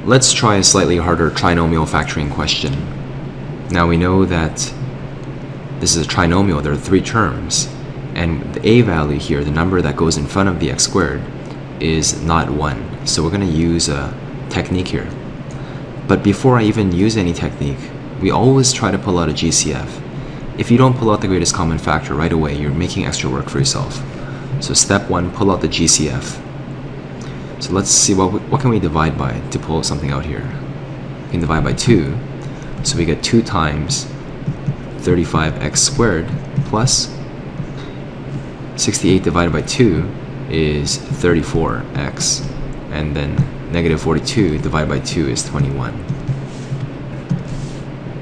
Let's try a slightly harder trinomial factoring question. Now we know that this is a trinomial, there are three terms, and the a value here, the number that goes in front of the x squared, is not 1. So we're going to use a technique here. But before I even use any technique, we always try to pull out a GCF. If you don't pull out the greatest common factor right away, you're making extra work for yourself. So step 1, pull out the GCF. So let's see what can we divide by to pull something out here. We can divide by 2. So we get 2 times 35x squared plus 68 divided by 2 is 34x. And then negative 42 divided by 2 is 21.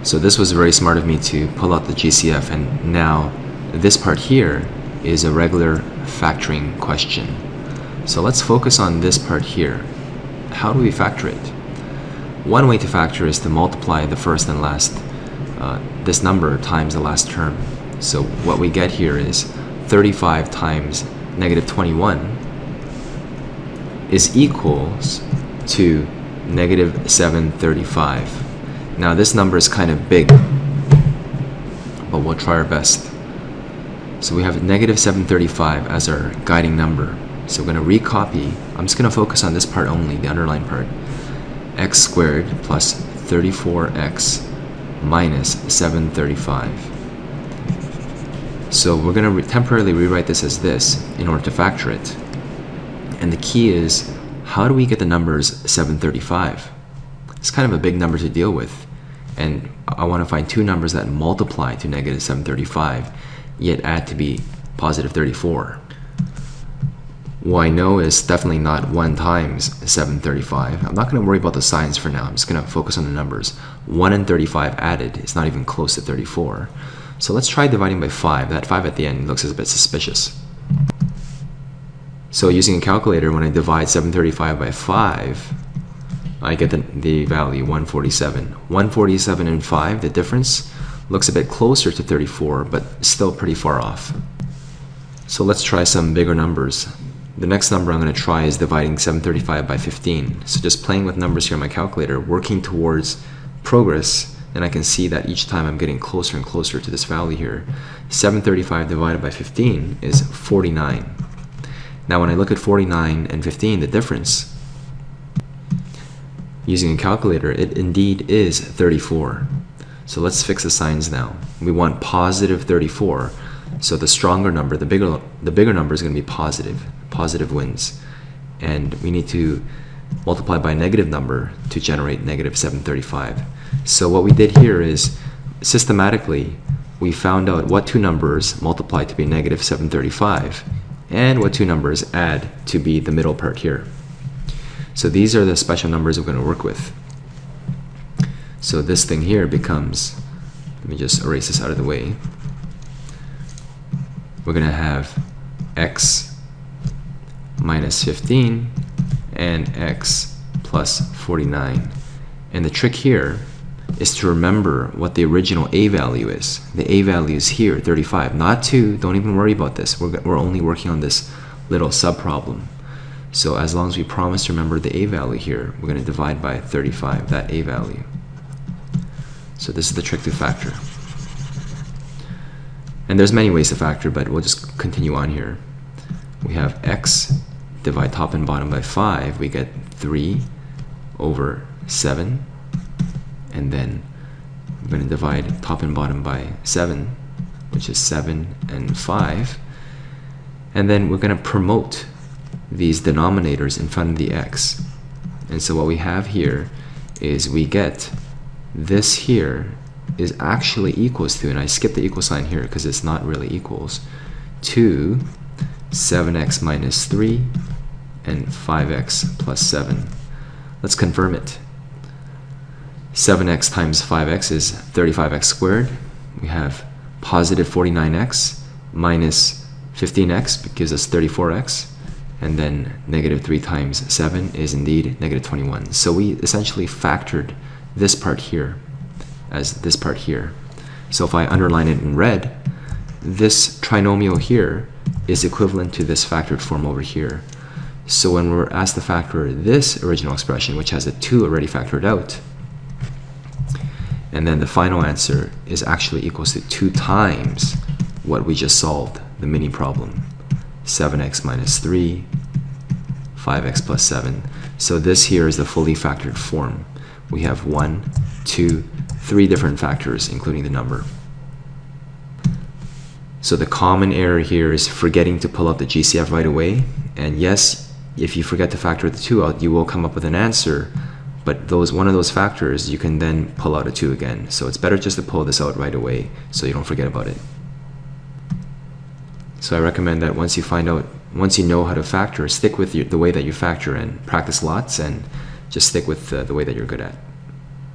So this was very smart of me to pull out the GCF, and now this part here is a regular factoring question. So let's focus on this part here. How do we factor it? One way to factor is to multiply the first and last, this number times the last term. So what we get here is 35 times negative 21 is equals to negative 735. Now this number is kind of big, but we'll try our best. So we have negative 735 as our guiding number. So we're going to recopy. I'm just going to focus on this part only, the underlined part. X squared plus 34x minus 735. So we're going to temporarily rewrite this as this in order to factor it. And the key is, how do we get the numbers 735? It's kind of a big number to deal with. And I want to find two numbers that multiply to negative 735, yet add to be positive 34. What I know is definitely not 1 times 735. I'm not going to worry about the signs for now. I'm just going to focus on the numbers. 1 and 35 added is not even close to 34. So let's try dividing by 5. That 5 at the end looks a bit suspicious. So using a calculator, when I divide 735 by 5, I get the value 147. 147 and 5, the difference looks a bit closer to 34, but still pretty far off. So let's try some bigger numbers. The next number I'm going to try is dividing 735 by 15. So just playing with numbers here on my calculator, working towards progress, and I can see that each time I'm getting closer and closer to this value here. 735 divided by 15 is 49. Now when I look at 49 and 15, the difference, using a calculator, it indeed is 34. So let's fix the signs now. We want positive 34. So the stronger number, the bigger number is going to be positive. Positive wins. And we need to multiply by a negative number to generate negative 735. So what we did here is, systematically, we found out what two numbers multiply to be negative 735 and what two numbers add to be the middle part here. So these are the special numbers we're going to work with. So this thing here becomes, let me just erase this out of the way. We're going to have x minus 15 and x plus 49. And the trick here is to remember what the original a value is. The a value is here, 35, not 2. Don't even worry about this. We're only working on this little sub-problem. So as long as we promise to remember the a value here, we're going to divide by 35, that a value. So this is the trick to factor. And there's many ways to factor, but we'll just continue on here. We have x, divide top and bottom by 5, we get 3 over 7. And then we're going to divide top and bottom by 7, which is 7 and 5. And then we're going to promote these denominators in front of the x. And so what we have here is we get this here is actually equals to, and I skipped the equal sign here because it's not really equals, to 7x minus 3 and 5x plus 7. Let's confirm it. 7x times 5x is 35x squared. We have positive 49x minus 15x gives us 34x. And then negative 3 times 7 is indeed negative 21. So we essentially factored this part here as this part here. So if I underline it in red, this trinomial here is equivalent to this factored form over here. So when we're asked to factor this original expression, which has a 2 already factored out, and then the final answer is actually equals to 2 times what we just solved, the mini problem. 7x minus 3, 5x plus 7. So this here is the fully factored form. We have 1, 2, 3 different factors, including the number. So the common error here is forgetting to pull out the GCF right away. And yes, if you forget to factor the 2 out, you will come up with an answer. But one of those factors, you can then pull out a 2 again. So it's better just to pull this out right away so you don't forget about it. So I recommend that once you know how to factor, stick with the way that you factor and practice lots, and just stick with the way that you're good at.